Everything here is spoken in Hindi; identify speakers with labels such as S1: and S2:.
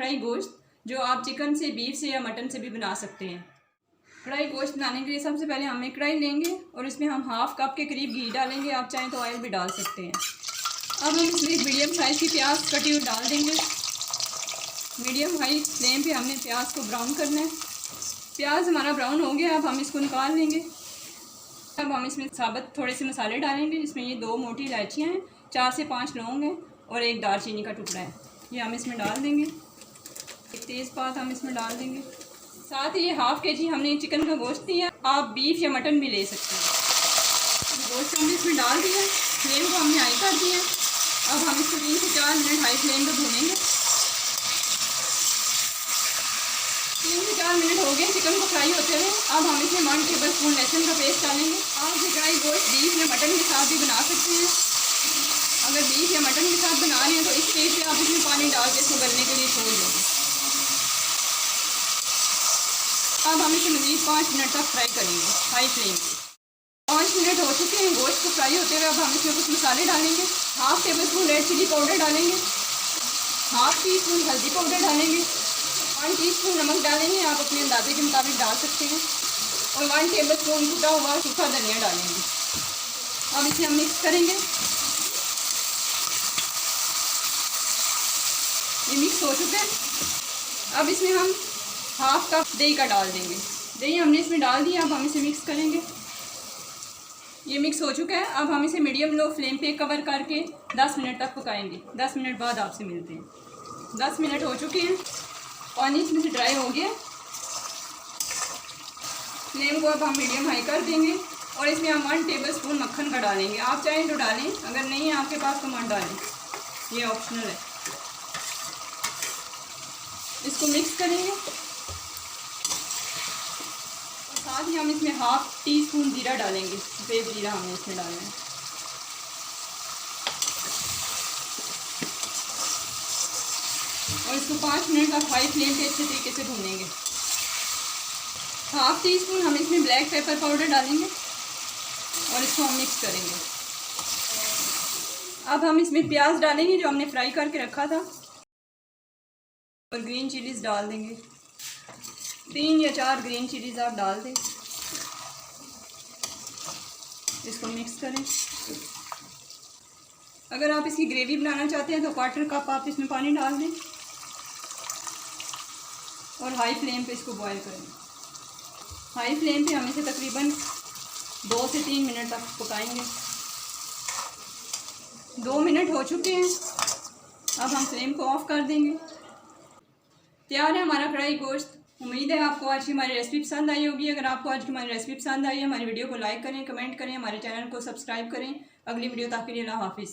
S1: कढ़ाई गोश्त, जो आप चिकन से, बीफ से या मटन से भी बना सकते हैं। कढ़ाई गोश्त बनाने के लिए सबसे पहले हम एक कढ़ाई लेंगे और इसमें हम हाफ़ कप के करीब घी डालेंगे। आप चाहें तो ऑयल भी डाल सकते हैं। अब हम इसमें एक मीडियम साइज़ की प्याज कटी हुई डाल देंगे। मीडियम हाई फ्लेम पे हमने प्याज को ब्राउन करना है। प्याज हमारा ब्राउन हो गया, अब हम इसको निकाल लेंगे। अब हम इसमें साबुत थोड़े से मसाले डालेंगे, जिसमें ये 2 मोटी इलायचियाँ हैं, 4 से 5 लौंग हैं और एक दालचीनी का टुकड़ा है। ये हम इसमें डाल देंगे। एक तेज़पात हम इसमें डाल देंगे। साथ ही ये हाफ़ के जी हमने चिकन का गोश्त दिया, आप बीफ या मटन भी ले सकते हैं। गोश्त हमने इसमें डाल दिया, फ्लेम को हमने हाई कर दिया। अब हम इसको 3 से 4 मिनट हाई फ्लेम पर भूनेंगे। 3 से 4 मिनट हो गए चिकन को फ्राई होते हुए। अब हम इसमें 1 टेबल स्पून लहसुन का पेस्ट डालेंगे। आप ये कढ़ाई गोश्त बीफ या मटन के साथ भी बना सकते हैं। अगर बीफ या मटन के साथ बना रहे हैं तो इस स्टेज पे आप इसमें पानी डाल के इसको गलने के लिए छोड़ देंगे। अब हम इसे मज़ीद 5 मिनट तक फ्राई करेंगे हाई फ्लेम पे। 5 मिनट हो चुके हैं गोश्त को फ्राई होते हुए। अब हम इसमें कुछ मसाले डालेंगे। Half tablespoon red chilli powder डालेंगे, हाफ़ टी स्पून हल्दी पाउडर डालेंगे, 1 टीस्पून नमक डालेंगे, आप अपने अंदाजे के मुताबिक डाल सकते हैं, और 1 टेबल स्पून कुटा हुआ सूखा धनिया डालेंगे। अब इसे हम मिक्स करेंगे। ये मिक्स हो चुका है। अब इसमें हम हाफ़ कप दही का डाल देंगे। दही हमने इसमें डाल दिया। अब हम इसे मिक्स करेंगे। ये मिक्स हो चुका है। अब हम इसे मीडियम लो फ्लेम पे कवर करके 10 मिनट तक पकाएंगे। 10 मिनट बाद आपसे मिलते हैं। 10 मिनट हो चुके हैं, पानी इसमें से ड्राई हो गया। फ्लेम को अब हम मीडियम हाई कर देंगे और इसमें हम 1 टेबल स्पून मक्खन का डालेंगे। आप चाहें तो डालें, अगर नहीं है आपके पास तो मत डालें, ये ऑप्शनल है। इसको मिक्स करेंगे और साथ ही हम इसमें हाफ़ टी स्पून जीरा डालेंगे। सफ़ेद जीरा हमने इसमें डालना है। और इसको 5 मिनट तक हाई फ्लेम पे अच्छे तरीके से भूनेंगे। हाफ़ टी स्पून हम इसमें ब्लैक पेपर पाउडर डालेंगे और इसको हम मिक्स करेंगे। अब हम इसमें प्याज डालेंगे जो हमने फ्राई करके रखा था, और ग्रीन चिलीज़ डाल देंगे। 3 या 4 ग्रीन चिलीज़ आप डाल दें। इसको मिक्स करें। अगर आप इसकी ग्रेवी बनाना चाहते हैं तो 1/4 कप आप इसमें पानी डाल दें और हाई फ्लेम पे इसको बॉईल करें। हाई फ्लेम पे हम इसे तकरीबन 2 से 3 मिनट तक पकाएंगे। 2 मिनट हो चुके हैं। अब हम फ्लेम को ऑफ़ कर देंगे। तैयार है हमारा कढ़ाई गोश्त। उम्मीद है आपको आज की हमारी रेसिपी पसंद आई होगी। अगर आपको आज की हमारी रेसिपी पसंद आई है, हमारी वीडियो को लाइक करें, कमेंट करें, हमारे चैनल को सब्सक्राइब करें। अगली वीडियो तक के लिए अल्लाह हाफिज़।